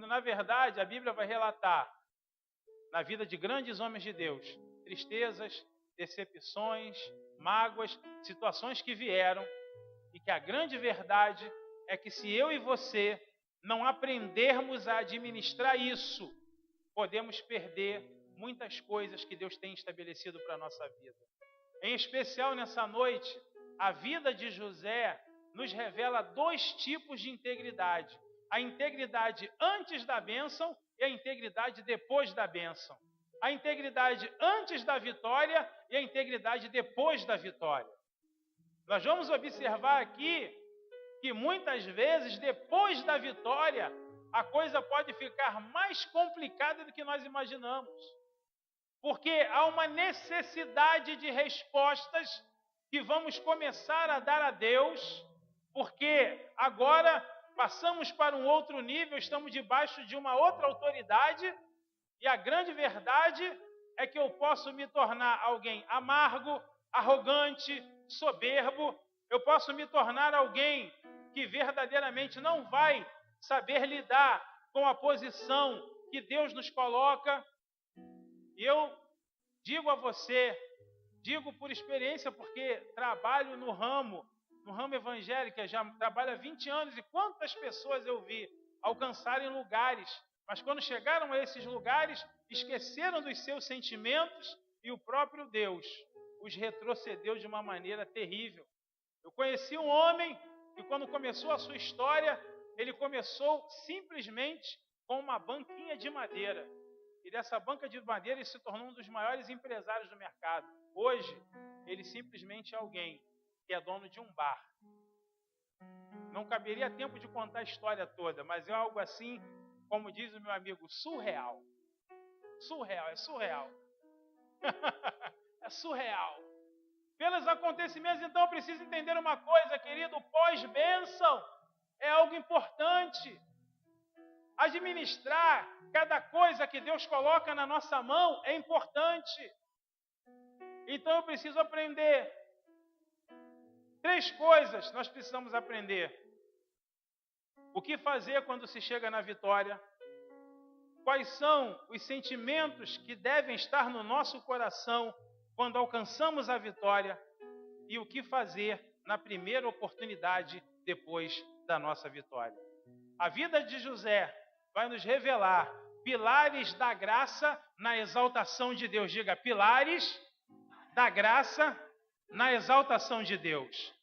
quando na verdade a Bíblia vai relatar na vida de grandes homens de Deus tristezas, decepções, mágoas, situações que vieram, e que a grande verdade é que se eu e você não aprendermos a administrar isso, podemos perder muitas coisas que Deus tem estabelecido para a nossa vida. Em especial nessa noite, a vida de José nos revela dois tipos de integridade: a integridade antes da bênção e a integridade depois da bênção. A integridade antes da vitória e a integridade depois da vitória. Nós vamos observar aqui que muitas vezes, depois da vitória, a coisa pode ficar mais complicada do que nós imaginamos. Porque há uma necessidade de respostas que vamos começar a dar a Deus, porque agora passamos para um outro nível, estamos debaixo de uma outra autoridade, e a grande verdade é que eu posso me tornar alguém amargo, arrogante, soberbo, eu posso me tornar alguém que verdadeiramente não vai saber lidar com a posição que Deus nos coloca. E eu digo a você, digo por experiência, porque trabalho no ramo evangélico, já trabalho há 20 anos, e quantas pessoas eu vi alcançarem lugares, mas quando chegaram a esses lugares, esqueceram dos seus sentimentos e o próprio Deus os retrocedeu de uma maneira terrível. Eu conheci um homem que, quando começou a sua história, ele começou simplesmente com uma banquinha de madeira. E dessa banca de madeira ele se tornou um dos maiores empresários do mercado. Hoje, ele simplesmente é alguém que é dono de um bar. Não caberia tempo de contar a história toda, mas é algo assim, como diz o meu amigo, surreal. Surreal, é surreal. É surreal. Pelos acontecimentos, então, eu preciso entender uma coisa, querido: pós-bênção é algo importante. Administrar cada coisa que Deus coloca na nossa mão é importante. Então eu preciso aprender. 3 coisas nós precisamos aprender. O que fazer quando se chega na vitória? Quais são os sentimentos que devem estar no nosso coração quando alcançamos a vitória? E o que fazer na primeira oportunidade depois da nossa vitória? A vida de José vai nos revelar pilares da graça na exaltação de Deus. Diga, pilares da graça na exaltação de Deus.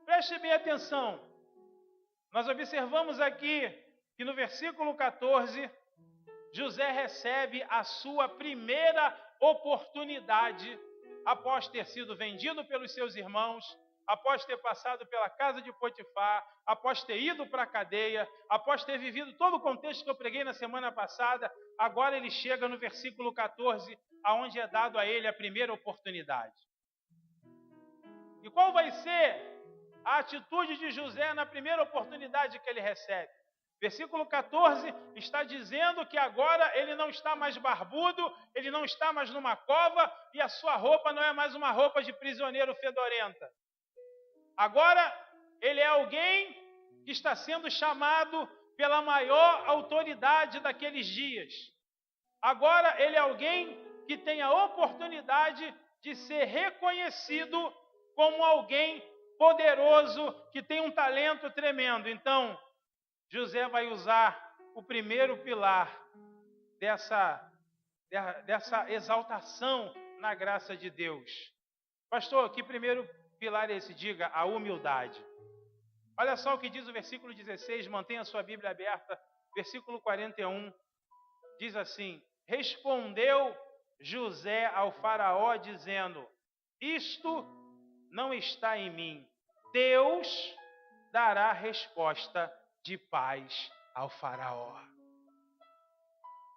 Preste bem atenção. Nós observamos aqui que no versículo 14, José recebe a sua primeira oportunidade após ter sido vendido pelos seus irmãos, após ter passado pela casa de Potifar, após ter ido para a cadeia, após ter vivido todo o contexto que eu preguei na semana passada. Agora ele chega no versículo 14, aonde é dado a ele a primeira oportunidade. E qual vai ser a atitude de José na primeira oportunidade que ele recebe? Versículo 14 está dizendo que agora ele não está mais barbudo, ele não está mais numa cova, e a sua roupa não é mais uma roupa de prisioneiro fedorenta. Agora ele é alguém que está sendo chamado pela maior autoridade daqueles dias. Agora ele é alguém que tem a oportunidade de ser reconhecido como alguém poderoso, que tem um talento tremendo. Então, José vai usar o primeiro pilar dessa exaltação na graça de Deus. Pastor, que primeiro pilar é esse? Diga, a humildade. Olha só o que diz o versículo 16, mantenha a sua Bíblia aberta. Versículo 41, diz assim: respondeu José ao faraó, dizendo: isto não está em mim. Deus dará resposta de paz ao faraó.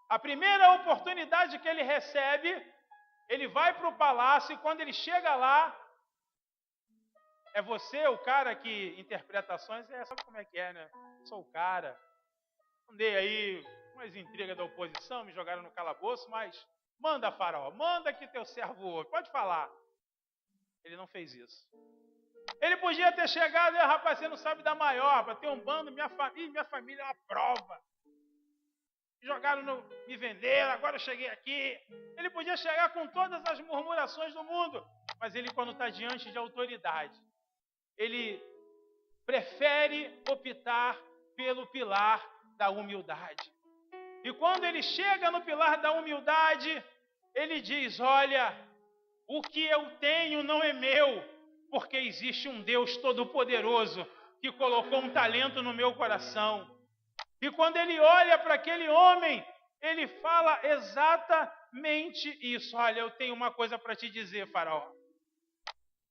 A primeira oportunidade que ele recebe, ele vai para o palácio, e quando ele chega lá, é você o cara que interpretações, sabe como é que é, né? Sou o cara. Andei aí umas intrigas da oposição, me jogaram no calabouço, mas manda, faraó, manda que teu servo ouve, pode falar. Ele não fez isso. Ele podia ter chegado, rapaz, você não sabe da maior, para ter um bando, minha família é uma prova. me venderam, agora eu cheguei aqui. Ele podia chegar com todas as murmurações do mundo, mas ele, quando está diante de autoridade, ele prefere optar pelo pilar da humildade. E quando ele chega no pilar da humildade, ele diz: olha, o que eu tenho não é meu, porque existe um Deus todo-poderoso que colocou um talento no meu coração. E quando ele olha para aquele homem, ele fala exatamente isso. Olha, eu tenho uma coisa para te dizer, Faraó.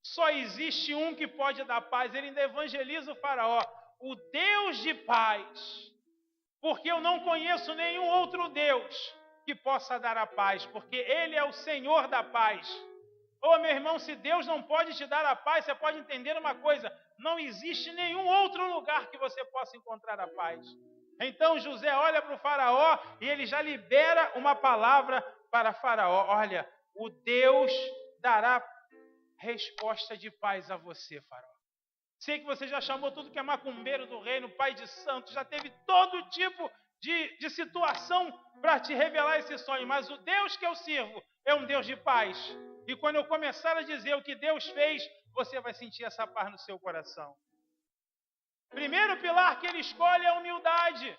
Só existe um que pode dar paz. Ele ainda evangeliza o Faraó, o Deus de paz. Porque eu não conheço nenhum outro Deus que possa dar a paz, porque Ele é o Senhor da paz. Ô, meu irmão, se Deus não pode te dar a paz, você pode entender uma coisa: não existe nenhum outro lugar que você possa encontrar a paz. Então José olha para o Faraó e ele já libera uma palavra para Faraó: olha, o Deus dará resposta de paz a você, Faraó. Sei que você já chamou tudo que é macumbeiro do reino, pai de santo, já teve todo tipo de situação para te revelar esse sonho, mas o Deus que eu sirvo é um Deus de paz. E quando eu começar a dizer o que Deus fez, você vai sentir essa paz no seu coração. Primeiro pilar que ele escolhe é a humildade.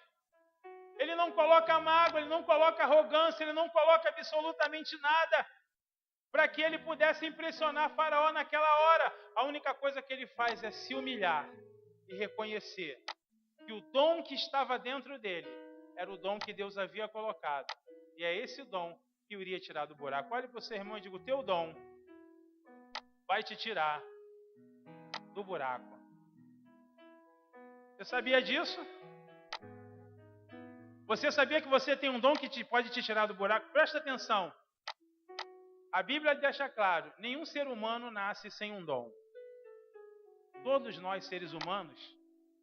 Ele não coloca mágoa, ele não coloca arrogância, ele não coloca absolutamente nada para que ele pudesse impressionar Faraó naquela hora. A única coisa que ele faz é se humilhar e reconhecer que o dom que estava dentro dele era o dom que Deus havia colocado. E é esse dom que o iria tirar do buraco. Olhe para o seu irmão e diga: o teu dom vai te tirar do buraco. Você sabia disso? Você sabia que você tem um dom que pode te tirar do buraco? Presta atenção. A Bíblia deixa claro: nenhum ser humano nasce sem um dom. Todos nós, seres humanos,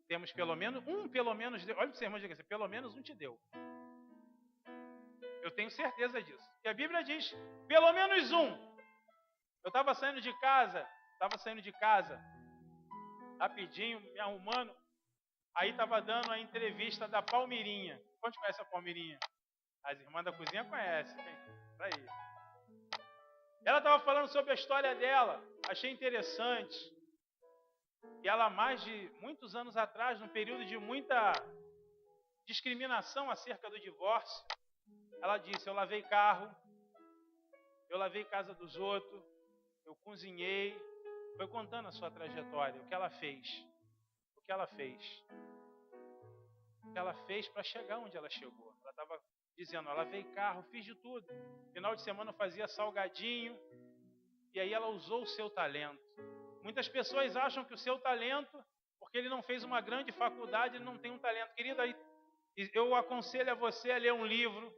temos pelo menos um, olha para o seu irmão e diga assim: pelo menos um te deu. Eu tenho certeza disso. E a Bíblia diz: pelo menos um. Eu estava saindo de casa, rapidinho, me arrumando. Aí estava dando a entrevista da Palmirinha. Quantos conhecem a Palmirinha? As irmãs da cozinha conhecem. Isso aí. Ela estava falando sobre a história dela. Achei interessante. E ela, mais de muitos anos atrás, num período de muita discriminação acerca do divórcio, ela disse: eu lavei carro, eu lavei casa dos outros, eu cozinhei. Foi contando a sua trajetória, o que ela fez. O que ela fez para chegar onde ela chegou. Ela estava dizendo: eu lavei carro, fiz de tudo. Final de semana eu fazia salgadinho. E aí ela usou o seu talento. Muitas pessoas acham que o seu talento, porque ele não fez uma grande faculdade, ele não tem um talento. Querido, eu aconselho a você a ler um livro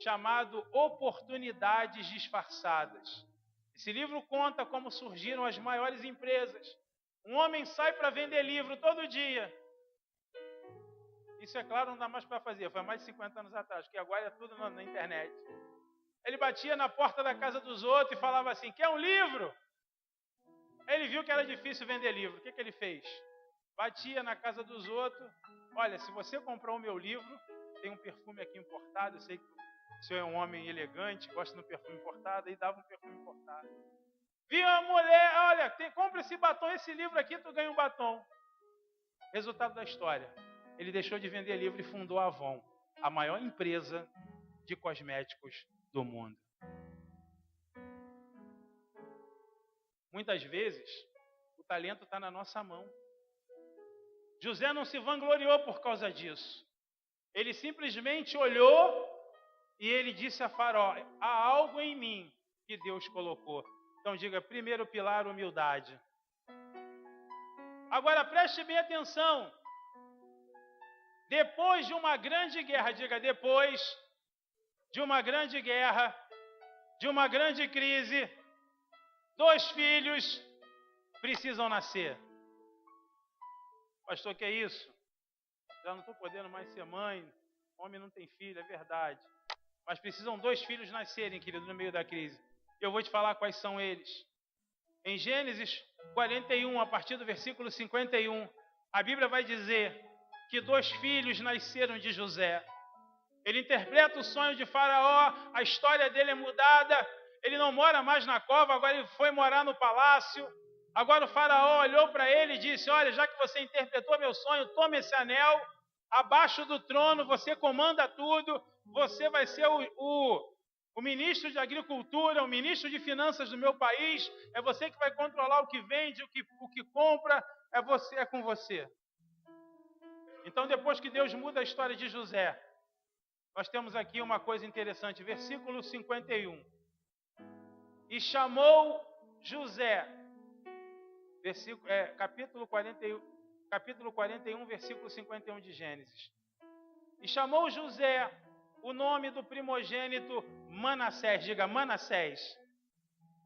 chamado Oportunidades Disfarçadas. Esse livro conta como surgiram as maiores empresas. Um homem sai para vender livro todo dia. Isso, é claro, não dá mais para fazer. Foi mais de 50 anos atrás, porque agora é tudo na internet. Ele batia na porta da casa dos outros e falava assim: quer um livro? Ele viu que era difícil vender livro. O que ele fez? Batia na casa dos outros: olha, se você comprar o meu livro, tem um perfume aqui importado. Eu sei que o senhor é um homem elegante, gosta de um perfume importado. E dava um perfume importado. Viu a mulher: olha, compra esse batom, esse livro aqui, tu ganha um batom. Resultado da história: ele deixou de vender livro e fundou a Avon, a maior empresa de cosméticos do mundo. Muitas vezes, o talento está na nossa mão. José não se vangloriou por causa disso. Ele simplesmente olhou e ele disse a Faraó: há algo em mim que Deus colocou. Então diga: primeiro pilar, humildade. Agora preste bem atenção. Depois de uma grande guerra, diga: depois de uma grande guerra, de uma grande crise, 2 filhos precisam nascer. Pastor, que é isso? Já não estou podendo mais ser mãe, homem não tem filho, é verdade. Mas precisam 2 filhos nascerem, querido, no meio da crise. Eu vou te falar quais são eles. Em Gênesis 41, a partir do versículo 51, a Bíblia vai dizer que 2 filhos nasceram de José. Ele interpreta o sonho de Faraó, a história dele é mudada, ele não mora mais na cova, agora ele foi morar no palácio. Agora o Faraó olhou para ele e disse: olha, já que você interpretou meu sonho, tome esse anel, abaixo do trono, você comanda tudo, você vai ser o ministro de agricultura, o ministro de finanças do meu país, é você que vai controlar o que vende, o que compra, é com você. Então, depois que Deus muda a história de José, nós temos aqui uma coisa interessante, versículo 51. E chamou José, capítulo 41, versículo 51 de Gênesis. E chamou José o nome do primogênito Manassés, diga Manassés,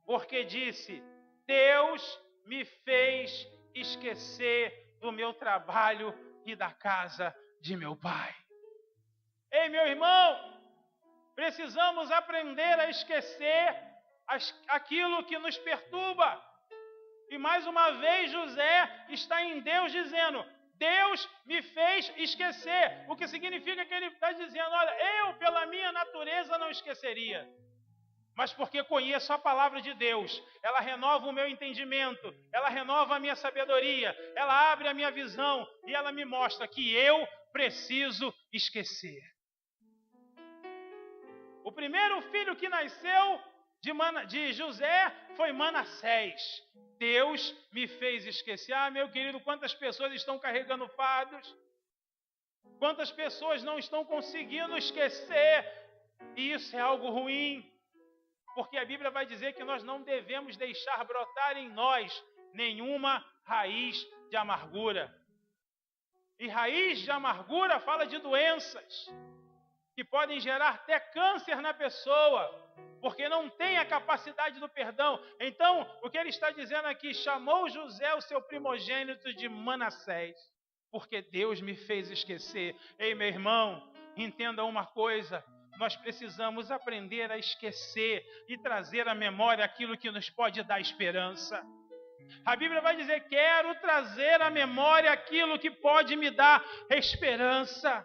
porque disse: Deus me fez esquecer do meu trabalho e da casa de meu pai. Ei, meu irmão, precisamos aprender a esquecer aquilo que nos perturba. E mais uma vez José está em Deus dizendo: Deus me fez esquecer. O que significa que ele está dizendo: olha, eu pela minha natureza não esqueceria, mas porque conheço a palavra de Deus, ela renova o meu entendimento, ela renova a minha sabedoria, ela abre a minha visão e ela me mostra que eu preciso esquecer. O primeiro filho que nasceu de José foi Manassés. Deus me fez esquecer. Ah, meu querido, quantas pessoas estão carregando fardos? Quantas pessoas não estão conseguindo esquecer? E isso é algo ruim, porque a Bíblia vai dizer que nós não devemos deixar brotar em nós nenhuma raiz de amargura. E raiz de amargura fala de doenças que podem gerar até câncer na pessoa, porque não tem a capacidade do perdão. Então, o que ele está dizendo aqui: chamou José, o seu primogênito, de Manassés, porque Deus me fez esquecer. Ei, meu irmão, entenda uma coisa: nós precisamos aprender a esquecer e trazer à memória aquilo que nos pode dar esperança. A Bíblia vai dizer: quero trazer à memória aquilo que pode me dar esperança.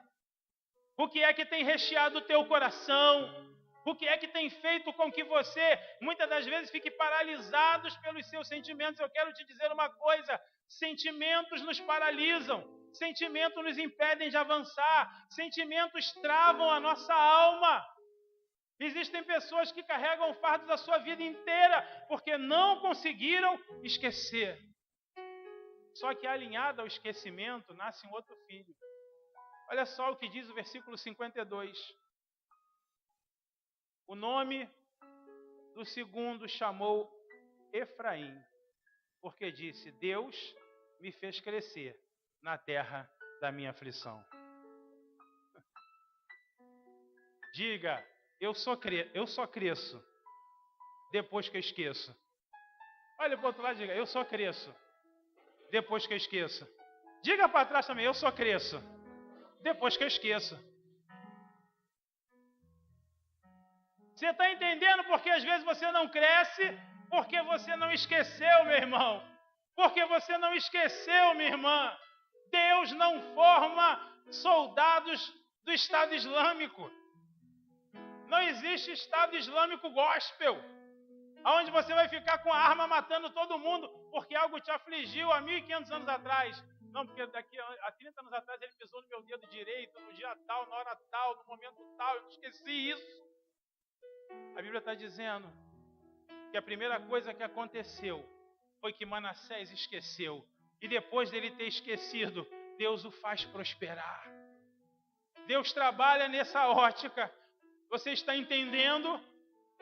O que é que tem recheado o teu coração? O que é que tem feito com que você, muitas das vezes, fique paralisado pelos seus sentimentos? Eu quero te dizer uma coisa: sentimentos nos paralisam, sentimentos nos impedem de avançar, sentimentos travam a nossa alma. Existem pessoas que carregam fardos da sua vida inteira porque não conseguiram esquecer. Só que alinhado ao esquecimento, nasce um outro filho. Olha só o que diz o versículo 52. O nome do segundo chamou Efraim, porque disse: Deus me fez crescer na terra da minha aflição. Diga: eu só cresço depois que eu esqueço. Olha para o outro lado e diga: eu só cresço depois que eu esqueço. Diga para trás também: eu só cresço depois que eu esqueço. Você está entendendo porque às vezes você não cresce? Porque você não esqueceu, meu irmão. Porque você não esqueceu, minha irmã. Deus não forma soldados do Estado Islâmico. Não existe Estado Islâmico gospel, onde você vai ficar com a arma matando todo mundo porque algo te afligiu há 1.500 anos atrás. Não, porque há 30 anos atrás ele pisou no meu dedo direito, no dia tal, na hora tal, no momento tal, eu esqueci isso. A Bíblia está dizendo que a primeira coisa que aconteceu foi que Manassés esqueceu. E depois dele ter esquecido, Deus o faz prosperar. Deus trabalha nessa ótica. Você está entendendo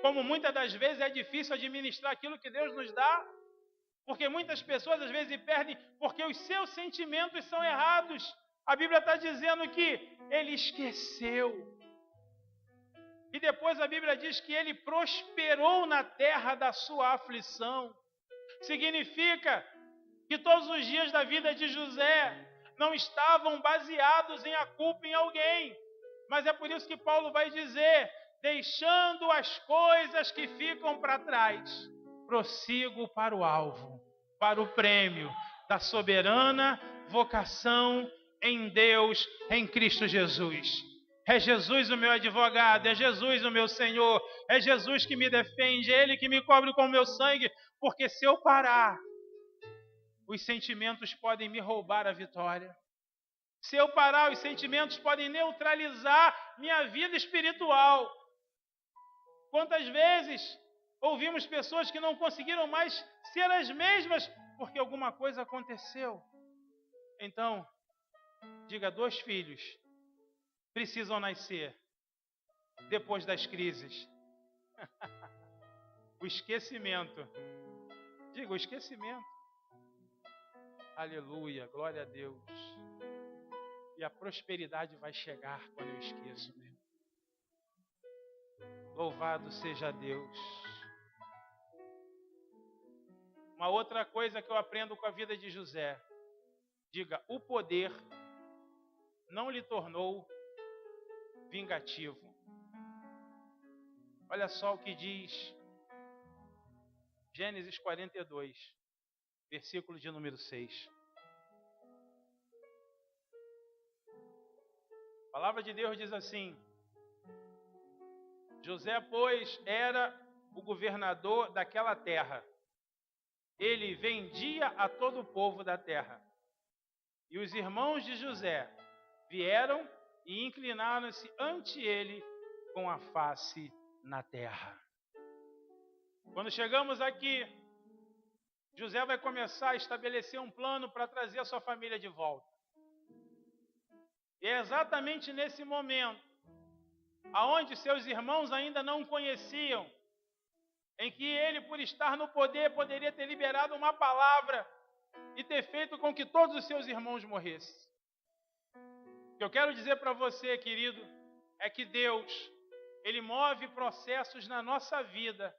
como muitas das vezes é difícil administrar aquilo que Deus nos dá? Porque muitas pessoas às vezes perdem porque os seus sentimentos são errados. A Bíblia está dizendo que ele esqueceu. E depois a Bíblia diz que ele prosperou na terra da sua aflição. Significa que todos os dias da vida de José não estavam baseados em a culpa em alguém. Mas é por isso que Paulo vai dizer: deixando as coisas que ficam para trás, prossigo para o alvo, para o prêmio da soberana vocação em Deus, em Cristo Jesus. É Jesus o meu advogado, é Jesus o meu Senhor, é Jesus que me defende, é Ele que me cobre com o meu sangue, porque se eu parar, os sentimentos podem me roubar a vitória. Se eu parar, os sentimentos podem neutralizar minha vida espiritual. Quantas vezes ouvimos pessoas que não conseguiram mais ser as mesmas porque alguma coisa aconteceu? Então, diga, 2 filhos precisam nascer depois das crises. O esquecimento. Diga, o esquecimento. Aleluia, glória a Deus. E a prosperidade vai chegar quando eu esqueço mesmo. Louvado seja Deus. Uma outra coisa que eu aprendo com a vida de José. Diga, o poder não lhe tornou vingativo. Olha só o que diz Gênesis 42, versículo de número 6. A palavra de Deus diz assim: José, pois, era o governador daquela terra. Ele vendia a todo o povo da terra. E os irmãos de José vieram e inclinaram-se ante ele com a face na terra. Quando chegamos aqui, José vai começar a estabelecer um plano para trazer a sua família de volta. E é exatamente nesse momento, aonde seus irmãos ainda não o conheciam, em que ele, por estar no poder, poderia ter liberado uma palavra e ter feito com que todos os seus irmãos morressem. O que eu quero dizer para você, querido, é que Deus, Ele move processos na nossa vida,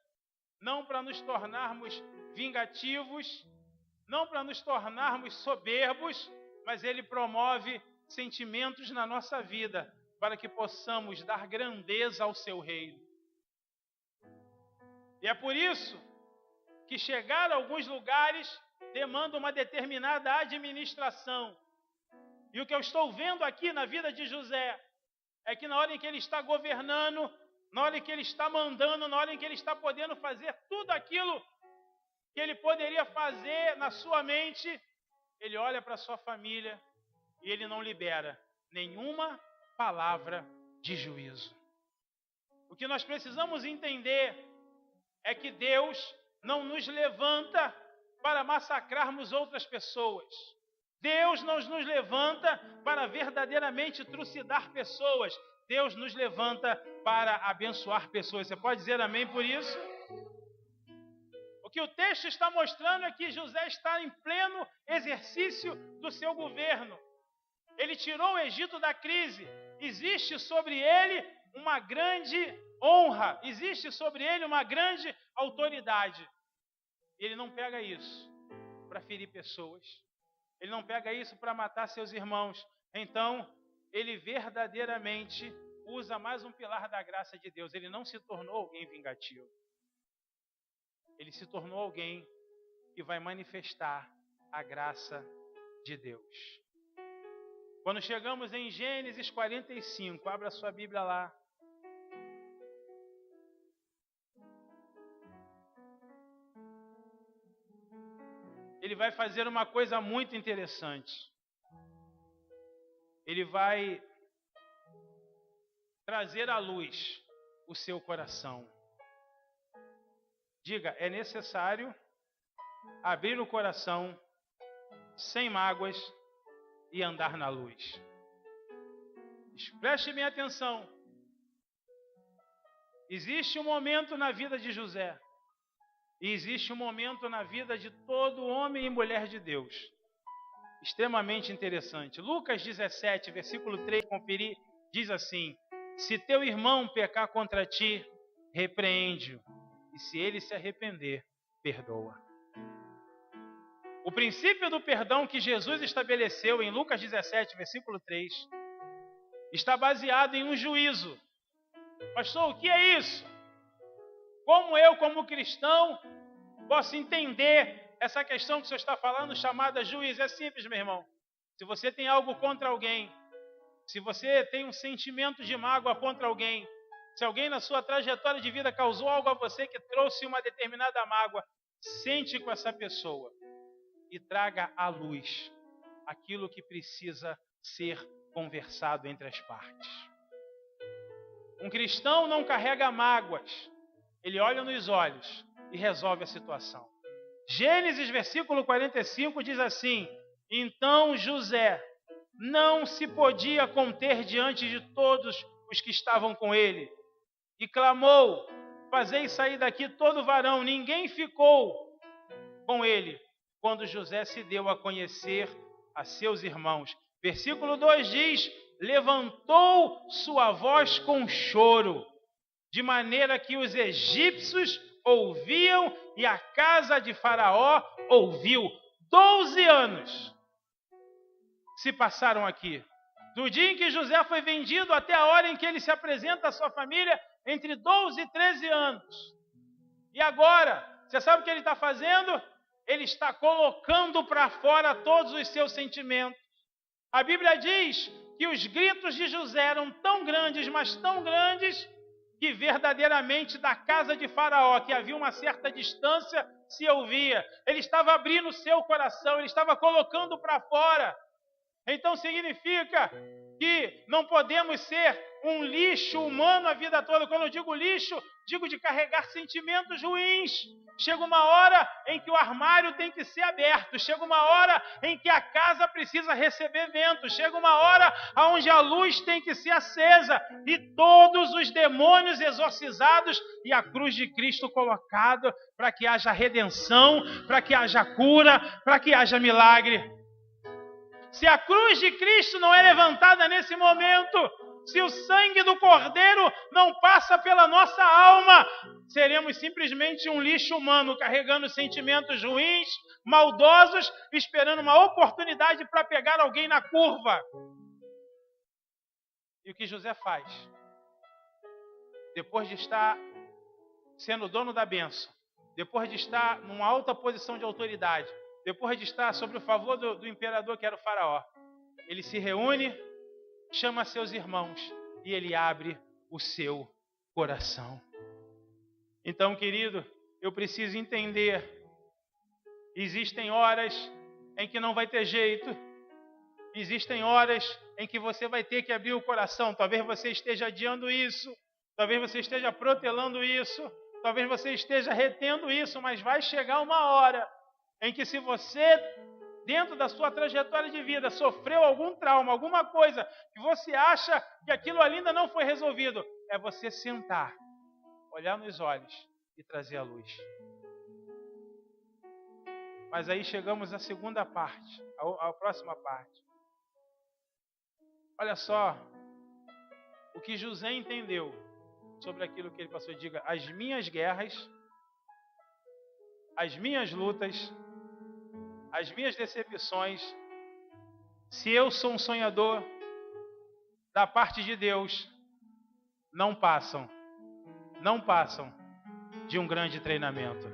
não para nos tornarmos vingativos, não para nos tornarmos soberbos, mas Ele promove sentimentos na nossa vida para que possamos dar grandeza ao Seu reino. E é por isso que chegar a alguns lugares demanda uma determinada administração. E o que eu estou vendo aqui na vida de José é que na hora em que ele está governando, na hora em que ele está mandando, na hora em que ele está podendo fazer tudo aquilo que ele poderia fazer na sua mente, ele olha para a sua família e ele não libera nenhuma palavra de juízo. O que nós precisamos entender é que Deus não nos levanta para massacrarmos outras pessoas. Deus não nos levanta para verdadeiramente trucidar pessoas. Deus nos levanta para abençoar pessoas. Você pode dizer amém por isso? O que o texto está mostrando é que José está em pleno exercício do seu governo. Ele tirou o Egito da crise. Existe sobre ele uma grande honra. Existe sobre ele uma grande autoridade. Ele não pega isso para ferir pessoas. Ele não pega isso para matar seus irmãos. Então, ele verdadeiramente usa mais um pilar da graça de Deus. Ele não se tornou alguém vingativo. Ele se tornou alguém que vai manifestar a graça de Deus. Quando chegamos em Gênesis 45, abra sua Bíblia lá. Ele vai fazer uma coisa muito interessante. Ele vai trazer à luz o seu coração. Diga, é necessário abrir o coração sem mágoas e andar na luz. Preste bem atenção. Existe um momento na vida de José. E existe um momento na vida de todo homem e mulher de Deus. Extremamente interessante. Lucas 17, versículo 3, conferir, diz assim: se teu irmão pecar contra ti, repreende-o. E se ele se arrepender, perdoa. O princípio do perdão que Jesus estabeleceu em Lucas 17, versículo 3, está baseado em um juízo. Pastor, o que é isso? Como eu, como cristão, posso entender essa questão que o senhor está falando, chamada juízo? É simples, meu irmão. Se você tem algo contra alguém, Se você tem um sentimento de mágoa contra alguém, se alguém na sua trajetória de vida causou algo a você que trouxe uma determinada mágoa, sente com essa pessoa e traga à luz aquilo que precisa ser conversado entre as partes. Um cristão não carrega mágoas, ele olha nos olhos e resolve a situação. Gênesis, versículo 45, diz assim: então José não se podia conter diante de todos os que estavam com ele, e clamou: fazei sair daqui todo varão. Ninguém ficou com ele quando José se deu a conhecer a seus irmãos. Versículo 2 diz: levantou sua voz com choro, de maneira que os egípcios ouviam e a casa de Faraó ouviu. 12 anos se passaram aqui, do dia em que José foi vendido até a hora em que ele se apresenta à sua família, entre 12 e 13 anos. E agora, você sabe o que ele está fazendo? Ele está colocando para fora todos os seus sentimentos. A Bíblia diz que os gritos de José eram tão grandes, mas tão grandes, que verdadeiramente da casa de Faraó, que havia uma certa distância, se ouvia. Ele estava abrindo o seu coração, ele estava colocando para fora. Então significa que não podemos ser um lixo humano a vida toda. Quando eu digo lixo, digo de carregar sentimentos ruins. Chega uma hora em que o armário tem que ser aberto. Chega uma hora em que a casa precisa receber vento. Chega uma hora onde a luz tem que ser acesa. E todos os demônios exorcizados e a cruz de Cristo colocada para que haja redenção, para que haja cura, para que haja milagre. Se a cruz de Cristo não é levantada nesse momento, se o sangue do Cordeiro não passa pela nossa alma, seremos simplesmente um lixo humano, carregando sentimentos ruins, maldosos, esperando uma oportunidade para pegar alguém na curva. E o que José faz? Depois de estar sendo dono da bênção, depois de estar numa alta posição de autoridade, depois de estar sob o favor do imperador, que era o Faraó, ele se reúne, chama seus irmãos e ele abre o seu coração. Então, querido, eu preciso entender, existem horas em que não vai ter jeito, existem horas em que você vai ter que abrir o coração. Talvez você esteja adiando isso, talvez você esteja protelando isso, talvez você esteja retendo isso, mas vai chegar uma hora em que, se você, dentro da sua trajetória de vida, sofreu algum trauma, alguma coisa, que você acha que aquilo ainda não foi resolvido, é você sentar, olhar nos olhos e trazer a luz. Mas aí chegamos à segunda parte, à próxima parte. Olha só o que José entendeu sobre aquilo que ele passou. Diga: as minhas guerras, as minhas lutas, as minhas decepções, se eu sou um sonhador da parte de Deus, não passam de um grande treinamento.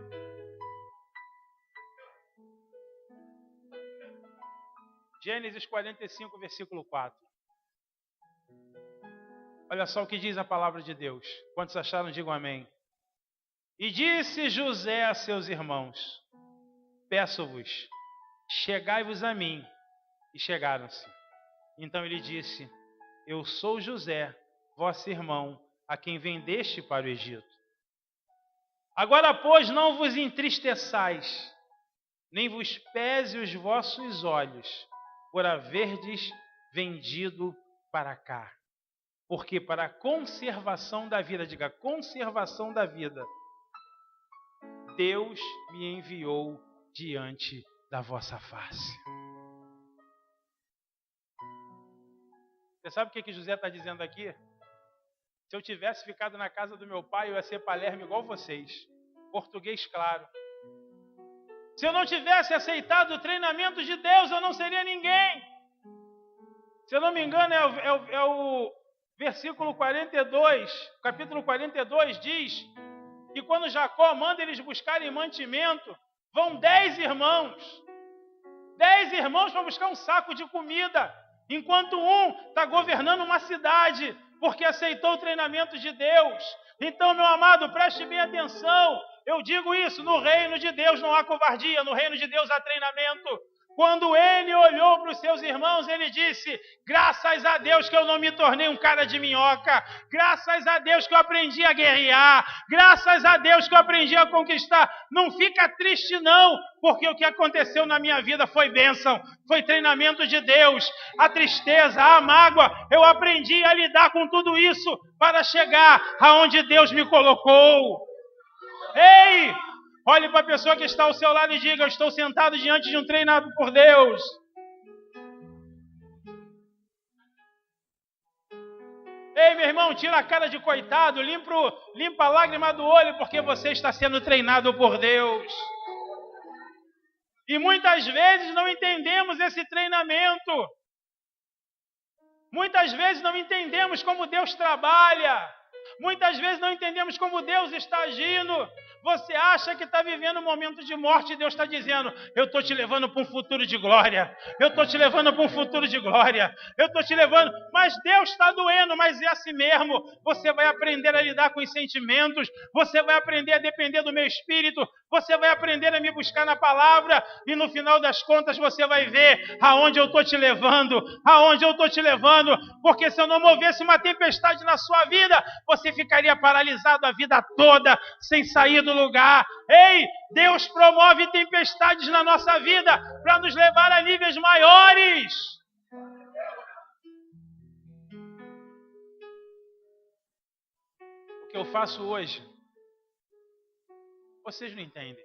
Gênesis 45, versículo 4. Olha só o que diz a palavra de Deus. Quantos acharam, digam amém. E disse José a seus irmãos: peço-vos, chegai-vos a mim. E chegaram-se. Então ele disse: eu sou José, vosso irmão, a quem vendeste para o Egito. Agora, pois, não vos entristeçais, nem vos pese os vossos olhos, por haverdes vendido para cá. Porque para a conservação da vida, diga, conservação da vida, Deus me enviou diante da vossa face. Você sabe o que José está dizendo aqui? Se eu tivesse ficado na casa do meu pai, eu ia ser palermo igual vocês. Português claro. Se eu não tivesse aceitado o treinamento de Deus, eu não seria ninguém. Se eu não me engano, é o versículo 42, capítulo 42 diz que quando Jacó manda eles buscarem mantimento, vão 10 irmãos. 10 irmãos para buscar um saco de comida. enquanto um está governando uma cidade, porque aceitou o treinamento de Deus. Então, meu amado, preste bem atenção. Eu digo isso, no reino de Deus não há covardia, no reino de Deus há treinamento. Quando ele olhou para os seus irmãos, ele disse: graças a Deus que eu não me tornei um cara de minhoca, graças a Deus que eu aprendi a guerrear, graças a Deus que eu aprendi a conquistar. Não fica triste não, porque o que aconteceu na minha vida foi bênção, foi treinamento de Deus. A tristeza, a mágoa, eu aprendi a lidar com tudo isso para chegar aonde Deus me colocou. Ei! Olhe para a pessoa que está ao seu lado e diga: eu estou sentado diante de um treinado por Deus. Ei, meu irmão, tira a cara de coitado, limpa a lágrima do olho, porque você está sendo treinado por Deus. E muitas vezes não entendemos esse treinamento. Muitas vezes não entendemos como Deus trabalha. Muitas vezes não entendemos como Deus está agindo. Você acha que está vivendo um momento de morte e Deus está dizendo: eu estou te levando para um futuro de glória. Eu estou te levando para um futuro de glória. Eu estou te levando. Mas Deus está doendo, mas é assim mesmo. Você vai aprender a lidar com os sentimentos. Você vai aprender a depender do meu espírito. Você vai aprender a me buscar na palavra. E no final das contas você vai ver aonde eu estou te levando. Aonde eu estou te levando. Porque se eu não movesse uma tempestade na sua vida, você ficaria paralisado a vida toda, sem sair do lugar. Ei, Deus promove tempestades na nossa vida para nos levar a níveis maiores. O que eu faço hoje, vocês não entendem.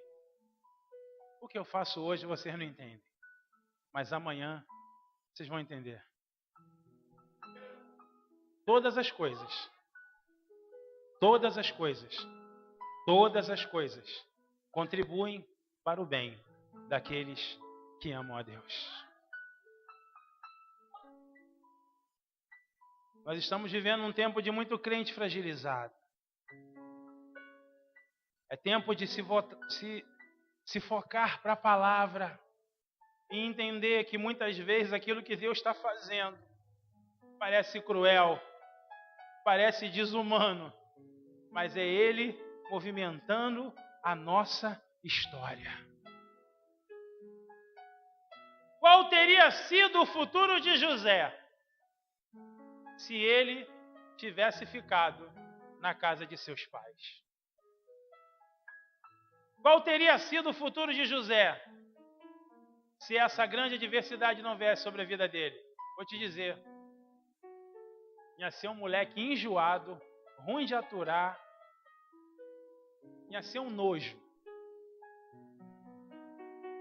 O que eu faço hoje, vocês não entendem. Mas amanhã, vocês vão entender. Todas as coisas contribuem para o bem daqueles que amam a Deus. Nós estamos vivendo um tempo de muito crente fragilizado. É tempo de se focar para a palavra e entender que muitas vezes aquilo que Deus está fazendo parece cruel, parece desumano, mas é Ele movimentando a nossa história. Qual teria sido o futuro de José se ele tivesse ficado na casa de seus pais? Qual teria sido o futuro de José se essa grande adversidade não viesse sobre a vida dele? Vou te dizer, ia ser um moleque enjoado, ruim de aturar, ia ser um nojo.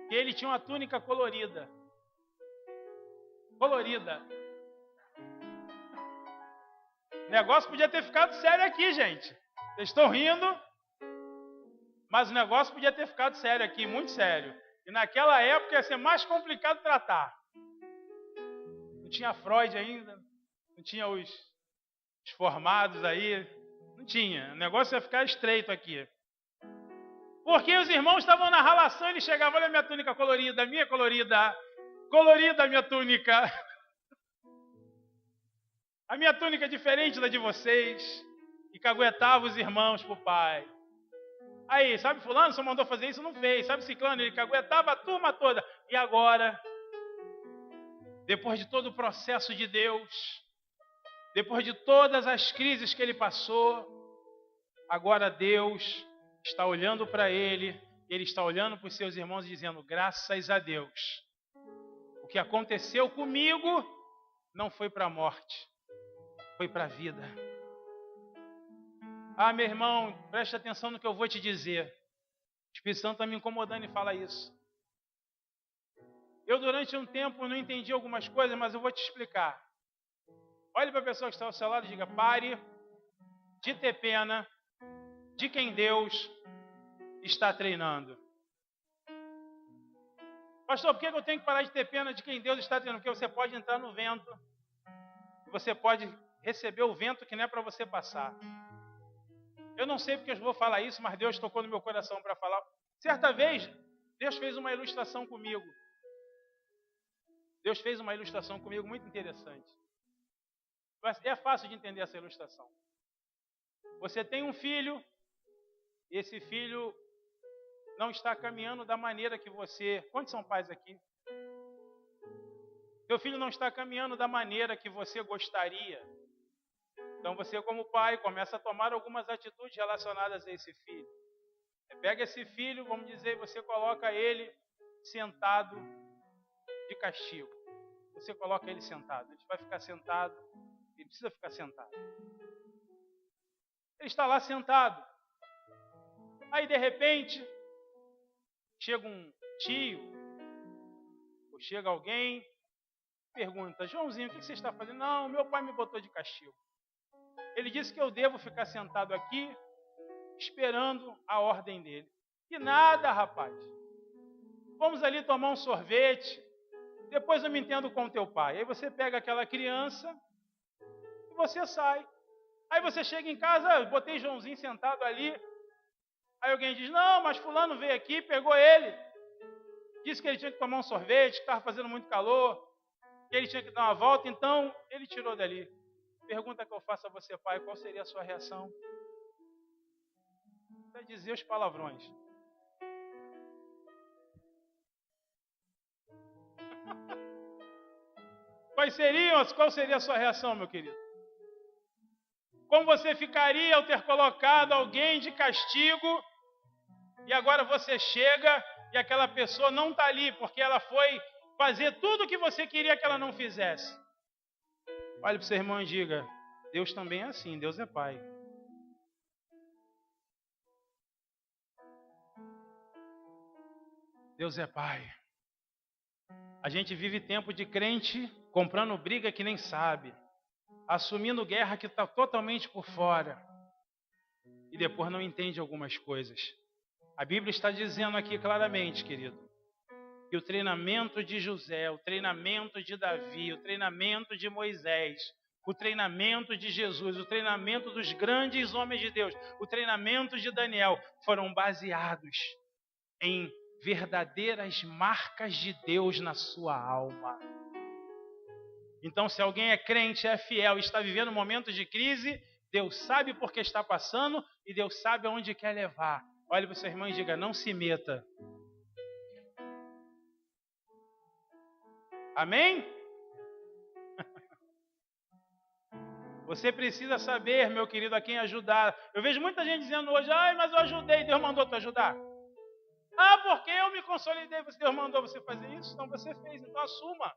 E ele tinha uma túnica colorida. O negócio podia ter ficado sério aqui, gente. Vocês estão rindo, mas o negócio podia ter ficado sério aqui, muito sério. E naquela época ia ser mais complicado tratar. Não tinha Freud ainda, não tinha os formados aí, não tinha. O negócio ia ficar estreito aqui. Porque os irmãos estavam na ralação, ele chegava: olha a minha túnica colorida, a minha colorida a minha túnica. A minha túnica é diferente da de vocês. E caguetava os irmãos para o pai. Aí, sabe fulano, só mandou fazer isso, não fez. Sabe ciclano, ele caguetava a turma toda. E agora, depois de todo o processo de Deus, depois de todas as crises que ele passou, agora Deus está olhando para ele, ele está olhando para os seus irmãos e dizendo: graças a Deus, o que aconteceu comigo não foi para a morte, foi para a vida. Ah, meu irmão, preste atenção no que eu vou te dizer. O Espírito Santo está me incomodando e fala isso. Eu durante um tempo não entendi algumas coisas, mas eu vou te explicar. Olhe para a pessoa que está ao seu lado e diga: pare de ter pena de quem Deus está treinando. Pastor, por que eu tenho que parar de ter pena de quem Deus está treinando? Porque você pode entrar no vento, você pode receber o vento que não é para você passar. Eu não sei porque eu vou falar isso, mas Deus tocou no meu coração para falar. Certa vez, Deus fez uma ilustração comigo. Deus fez uma ilustração comigo muito interessante. É fácil de entender essa ilustração. Você tem um filho, e esse filho não está caminhando da maneira que você... Quantos são pais aqui? Seu filho não está caminhando da maneira que você gostaria. Então você, como pai, começa a tomar algumas atitudes relacionadas a esse filho. Você pega esse filho, vamos dizer, você coloca ele sentado de castigo. Você coloca ele sentado. Ele vai ficar sentado. Ele precisa ficar sentado. Ele está lá sentado. Aí, de repente, chega um tio, ou chega alguém, pergunta: Joãozinho, o que você está fazendo? Não, meu pai me botou de castigo. Ele disse que eu devo ficar sentado aqui, esperando a ordem dele. E nada, rapaz. Vamos ali tomar um sorvete, depois eu me entendo com teu pai. Aí você pega aquela criança e você sai. Aí você chega em casa, botei Joãozinho sentado ali. Aí alguém diz: não, mas fulano veio aqui, pegou ele. Disse que ele tinha que tomar um sorvete, que estava fazendo muito calor, que ele tinha que dar uma volta, então ele tirou dali. Pergunta que eu faço a você, pai, qual seria a sua reação? Para dizer os palavrões. Qual seria a sua reação, meu querido? Como você ficaria ao ter colocado alguém de castigo e agora você chega e aquela pessoa não está ali porque ela foi fazer tudo o que você queria que ela não fizesse? Olhe para o seu irmão e diga: Deus também é assim, Deus é Pai. Deus é Pai. A gente vive tempo de crente comprando briga que nem sabe, assumindo guerra que está totalmente por fora e depois não entende algumas coisas. A Bíblia está dizendo aqui claramente, querido, que o treinamento de José, o treinamento de Davi, o treinamento de Moisés, o treinamento de Jesus, o treinamento dos grandes homens de Deus, o treinamento de Daniel foram baseados em verdadeiras marcas de Deus na sua alma. Então, se alguém é crente, é fiel e está vivendo momentos de crise, Deus sabe por que está passando e Deus sabe aonde quer levar. Olhe para o seu irmão e diga: não se meta. Amém? Você precisa saber, meu querido, a quem ajudar. Eu vejo muita gente dizendo hoje: ai, mas eu ajudei, Deus mandou tu ajudar. Ah, porque eu me consolidei, Deus mandou você fazer isso? Então você fez, então assuma.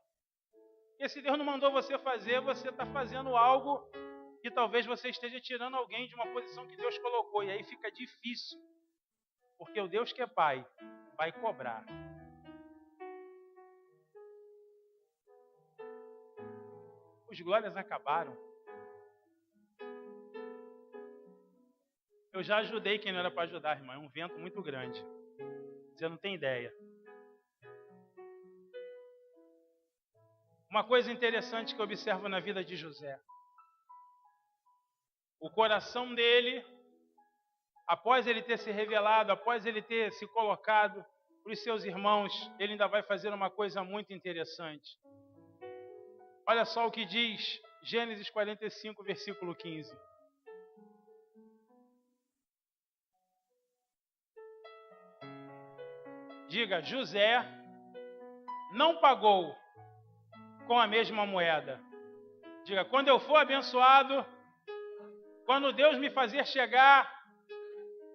Porque se Deus não mandou você fazer, você está fazendo algo que talvez você esteja tirando alguém de uma posição que Deus colocou. E aí fica difícil. Porque o Deus que é Pai vai cobrar. Os glórias acabaram. Eu já ajudei quem não era para ajudar, irmão. É um vento muito grande. Você não tem ideia. Uma coisa interessante que eu observo na vida de José. O coração dele, após ele ter se revelado, após ele ter se colocado para os seus irmãos, ele ainda vai fazer uma coisa muito interessante. Olha só o que diz Gênesis 45, versículo 15. Diga: José não pagou com a mesma moeda. Diga: quando eu for abençoado, quando Deus me fazer chegar,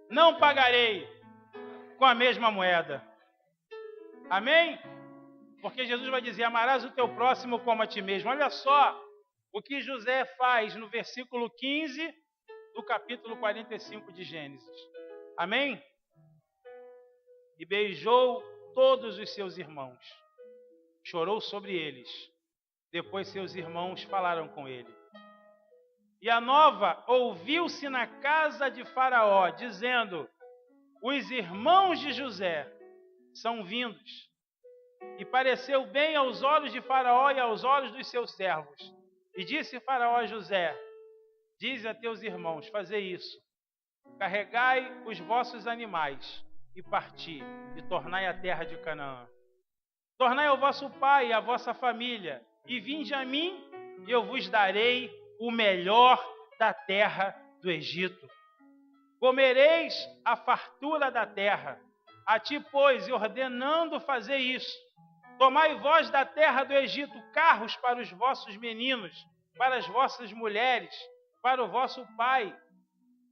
não pagarei com a mesma moeda. Amém? Porque Jesus vai dizer: amarás o teu próximo como a ti mesmo. Olha só o que José faz no versículo 15 do capítulo 45 de Gênesis. Amém? E beijou todos os seus irmãos, chorou sobre eles. Depois seus irmãos falaram com ele. E a nova ouviu-se na casa de Faraó, dizendo: os irmãos de José são vindos. E pareceu bem aos olhos de Faraó e aos olhos dos seus servos. E disse Faraó a José: dize a teus irmãos, fazei isso. Carregai os vossos animais e parti, e tornai a terra de Canaã. Tornai ao vosso pai e à vossa família, e vinde a mim, e eu vos darei o melhor da terra do Egito. Comereis a fartura da terra. A ti, pois, ordenando fazer isso, tomai vós da terra do Egito carros para os vossos meninos, para as vossas mulheres, para o vosso pai,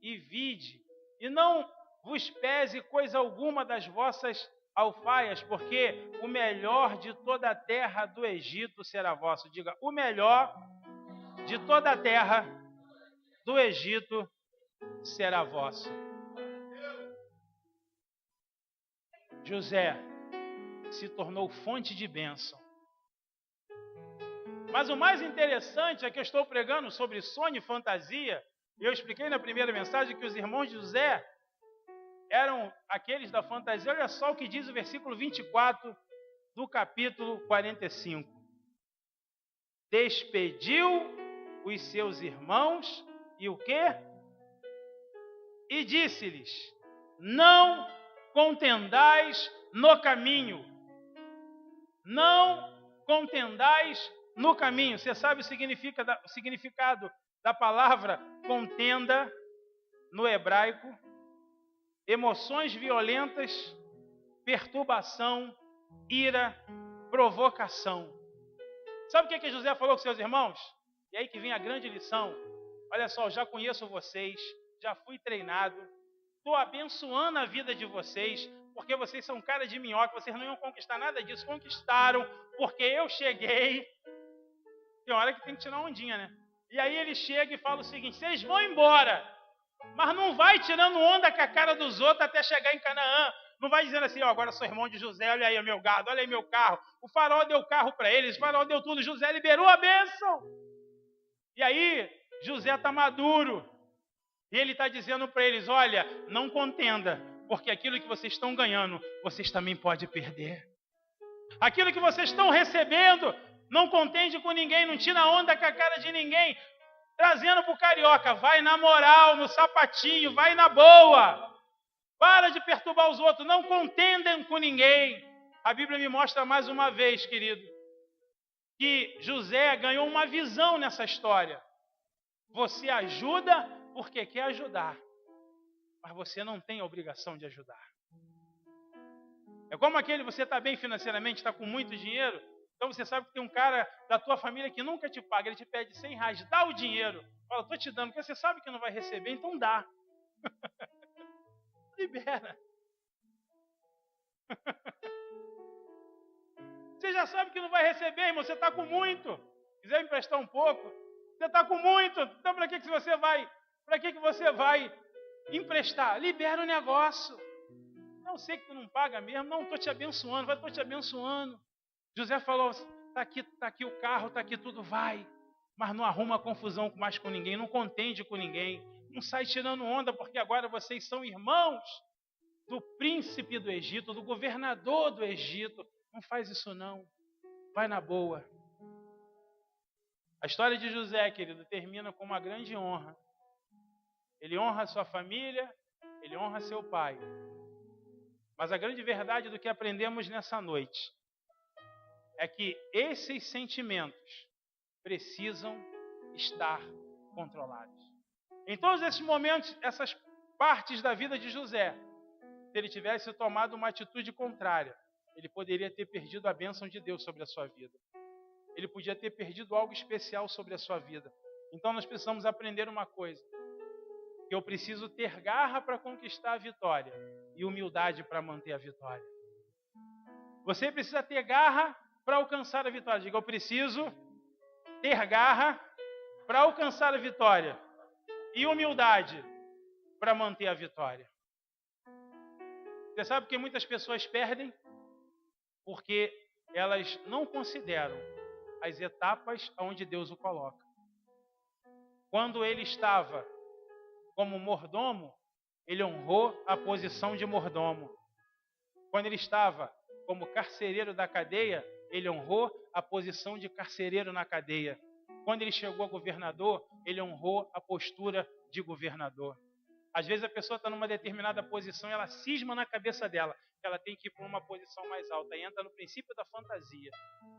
e vide, e não vos pese coisa alguma das vossas alfaias, porque o melhor de toda a terra do Egito será vosso. Diga, o melhor de toda a terra do Egito será vosso. José se tornou fonte de bênção. Mas o mais interessante é que eu estou pregando sobre sonho e fantasia, e eu expliquei na primeira mensagem que os irmãos de José eram aqueles da fantasia. Olha só o que diz o versículo 24 do capítulo 45. Despediu os seus irmãos e o quê? E disse-lhes, não contendais no caminho. Não contendais no caminho. Você sabe o significado da palavra contenda no hebraico? Emoções violentas, perturbação, ira, provocação. Sabe o que José falou com seus irmãos? E aí que vem a grande lição. Olha só, eu já conheço vocês, já fui treinado, estou abençoando a vida de vocês, porque vocês são cara de minhoca, vocês não iam conquistar nada disso, conquistaram, porque eu cheguei. Tem hora que tem que tirar uma ondinha, né? E aí ele chega e fala o seguinte, vocês vão embora, mas não vai tirando onda com a cara dos outros até chegar em Canaã. Não vai dizendo assim, agora sou irmão de José, olha aí o meu gado, olha aí meu carro. O faraó deu carro para eles, o faraó deu tudo, José liberou a bênção. E aí, José está maduro. E ele está dizendo para eles, olha, não contenda, porque aquilo que vocês estão ganhando, vocês também podem perder. Aquilo que vocês estão recebendo, não contende com ninguém, não tira onda com a cara de ninguém. Trazendo para o carioca, vai na moral, no sapatinho, vai na boa. Para de perturbar os outros, não contendem com ninguém. A Bíblia me mostra mais uma vez, querido, que José ganhou uma visão nessa história. Você ajuda porque quer ajudar, mas você não tem a obrigação de ajudar. É como aquele, você está bem financeiramente, está com muito dinheiro, então você sabe que tem um cara da tua família que nunca te paga, ele te pede R$100, dá o dinheiro. Fala, estou te dando, porque você sabe que não vai receber, então dá. Libera. Você já sabe que não vai receber, irmão, você está com muito. Quiser me emprestar um pouco, você está com muito, então para que você vai? Para que você vai emprestar? Libera o negócio. Não sei que tu não paga mesmo, não, estou te abençoando, estou te abençoando. José falou, está aqui o carro, está aqui tudo, vai. Mas não arruma confusão mais com ninguém, não contende com ninguém. Não sai tirando onda, porque agora vocês são irmãos do príncipe do Egito, do governador do Egito. Não faz isso não, vai na boa. A história de José, querido, termina com uma grande honra. Ele honra a sua família, ele honra seu pai. Mas a grande verdade do que aprendemos nessa noite é que esses sentimentos precisam estar controlados. Em todos esses momentos, essas partes da vida de José, se ele tivesse tomado uma atitude contrária, ele poderia ter perdido a bênção de Deus sobre a sua vida. Ele podia ter perdido algo especial sobre a sua vida. Então nós precisamos aprender uma coisa, que eu preciso ter garra para conquistar a vitória e humildade para manter a vitória. Você precisa ter garra para alcançar a vitória. Diga, eu preciso ter garra para alcançar a vitória e humildade para manter a vitória. Você sabe que muitas pessoas perdem porque elas não consideram as etapas onde Deus o coloca. Quando ele estava como mordomo, ele honrou a posição de mordomo. Quando ele estava como carcereiro da cadeia, ele honrou a posição de carcereiro na cadeia. Quando ele chegou a governador, ele honrou a postura de governador. Às vezes a pessoa está numa determinada posição e ela cisma na cabeça dela. porque ela tem que ir para uma posição mais alta. Aí entra no princípio da fantasia.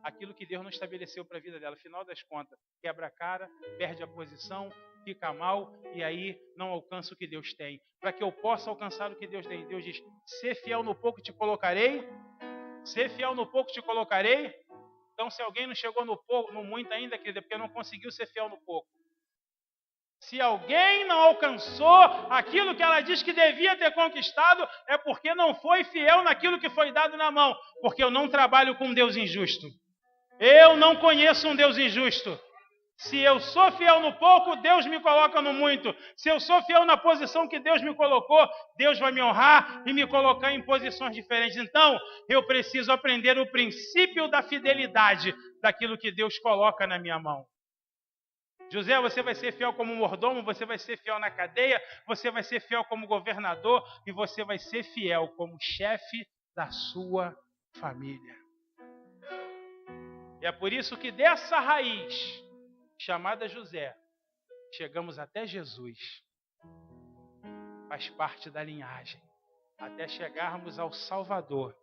Aquilo que Deus não estabeleceu para a vida dela. Afinal das contas, quebra a cara, perde a posição, fica mal e aí não alcança o que Deus tem. Para que eu possa alcançar o que Deus tem. Deus diz, ser fiel no pouco te colocarei. Ser fiel no pouco te colocarei. Então, se alguém não chegou no pouco, no muito ainda, querida, é porque não conseguiu ser fiel no pouco. Se alguém não alcançou aquilo que ela diz que devia ter conquistado, é porque não foi fiel naquilo que foi dado na mão. Porque eu não trabalho com um Deus injusto. Eu não conheço um Deus injusto. Se eu sou fiel no pouco, Deus me coloca no muito. Se eu sou fiel na posição que Deus me colocou, Deus vai me honrar e me colocar em posições diferentes. Então, eu preciso aprender o princípio da fidelidade daquilo que Deus coloca na minha mão. José, você vai ser fiel como mordomo, você vai ser fiel na cadeia, você vai ser fiel como governador e você vai ser fiel como chefe da sua família. E é por isso que dessa raiz, chamada José, chegamos até Jesus. Faz parte da linhagem, até chegarmos ao Salvador,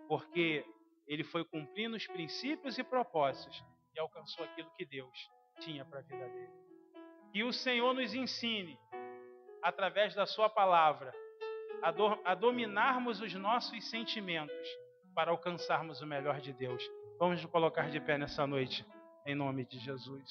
porque ele foi cumprindo os princípios e propósitos e alcançou aquilo que Deus tinha para a vida dele. Que o Senhor nos ensine, através da sua palavra, a dominarmos os nossos sentimentos para alcançarmos o melhor de Deus. Vamos nos colocar de pé nessa noite, em nome de Jesus.